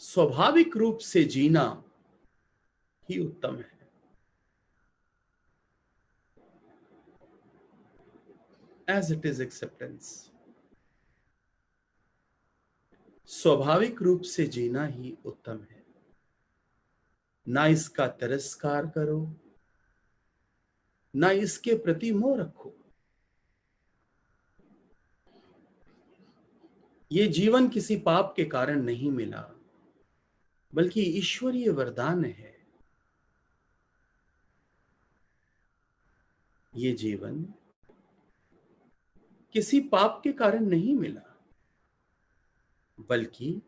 स्वाभाविक रूप से जीना ही उत्तम है। As it is acceptance, स्वाभाविक रूप से जीना ही उत्तम है। ना इसका तिरस्कार करो, ना इसके प्रति मोह रखो। ये जीवन किसी पाप के कारण नहीं मिला, बल्कि ईश्वरीय वरदान है। ये जीवन किसी पाप के कारण नहीं मिला, बल्कि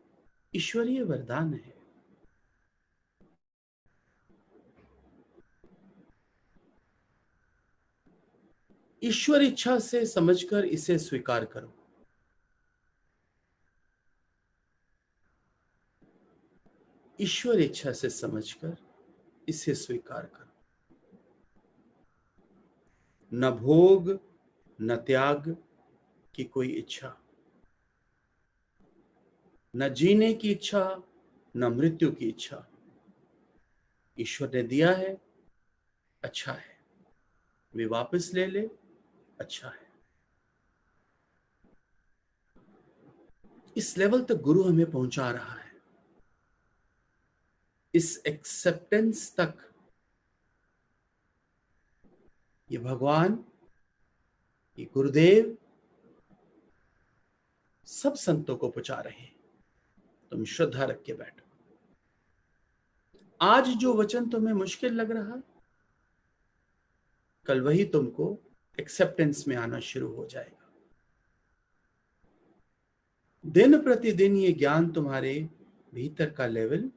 ईश्वरीय वरदान है। ईश्वर इच्छा से समझकर इसे स्वीकार करो। ईश्वर इच्छा से समझकर इसे स्वीकार करो। न भोग न त्याग की कोई इच्छा, न जीने की इच्छा, न मृत्यु की इच्छा। ईश्वर ने दिया है, अच्छा है। वे वापस ले ले, अच्छा है। इस लेवल तक गुरु हमें पहुंचा रहा है, इस एक्सेप्टेंस तक। ये भगवान, ये गुरुदेव सब संतों को पहुंचा रहे हैं। तुम श्रद्धा रख के बैठो। आज जो वचन तुम्हें मुश्किल लग रहा, कल वही तुमको एक्सेप्टेंस में आना शुरू हो जाएगा। दिन प्रतिदिन ये ज्ञान तुम्हारे भीतर का लेवल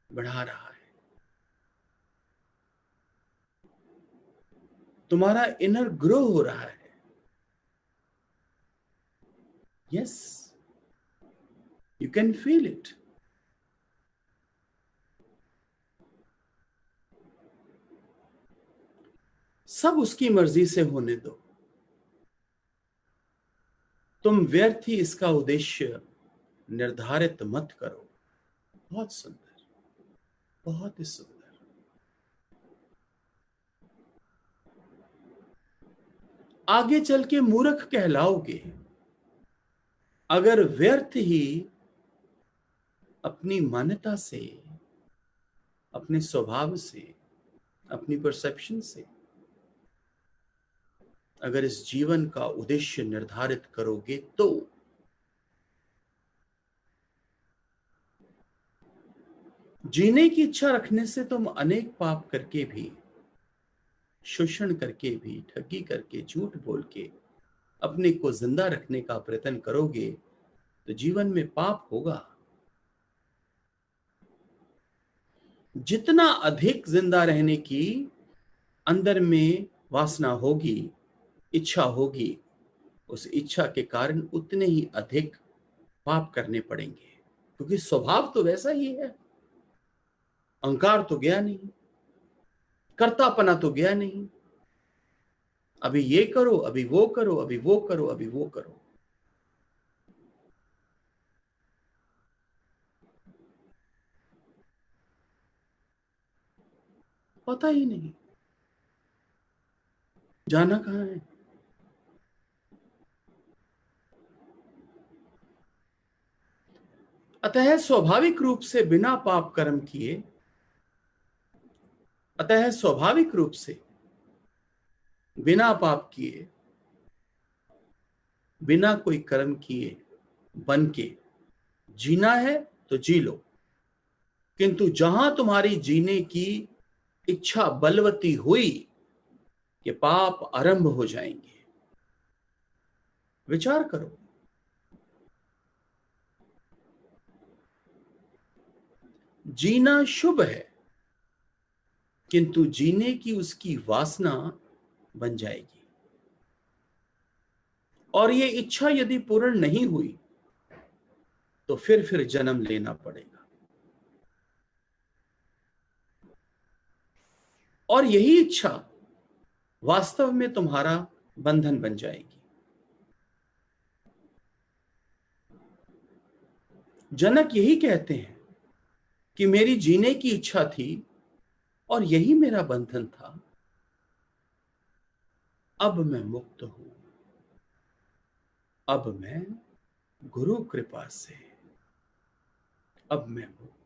बढ़ा रहा है। तुम्हारा इनर ग्रो हो रहा है। Yes, you can feel it. सब उसकी मर्जी से होने दो। तुम व्यर्थ ही इसका उद्देश्य निर्धारित मत करो। बहुत सुंदर, बहुत ही सुंदर। आगे चल के मूर्ख कहलाओगे अगर व्यर्थ ही अपनी मान्यता से, अपने स्वभाव से, अपनी परसेप्शन से अगर इस जीवन का उद्देश्य निर्धारित करोगे तो। जीने की इच्छा रखने से तुम अनेक पाप करके भी, शोषण करके भी, ठगी करके, झूठ बोल के अपने को जिंदा रखने का प्रयत्न करोगे तो जीवन में पाप होगा। जितना अधिक जिंदा रहने की अंदर में वासना होगी, इच्छा होगी, उस इच्छा के कारण उतने ही अधिक पाप करने पड़ेंगे, क्योंकि स्वभाव तो वैसा ही है। अहंकार तो गया नहीं, कर्तापना तो गया नहीं। अभी ये करो, अभी वो करो, अभी वो करो, अभी वो करो। पता ही नहीं जाना कहां है। अतः स्वाभाविक रूप से बिना पाप कर्म किए, अतः स्वाभाविक रूप से बिना पाप किए, बिना कोई कर्म किए बन के जीना है तो जी लो। किंतु जहां तुम्हारी जीने की इच्छा बलवती हुई कि पाप आरंभ हो जाएंगे, विचार करो। जीना शुभ है, किंतु जीने की उसकी वासना बन जाएगी, और ये इच्छा यदि पूर्ण नहीं हुई तो फिर जन्म लेना पड़ेगा। और यही इच्छा वास्तव में तुम्हारा बंधन बन जाएगी। जनक यही कहते हैं कि मेरी जीने की इच्छा थी और यही मेरा बंधन था, अब मैं मुक्त हूं। अब मैं गुरु कृपा से अब मैं मुक्त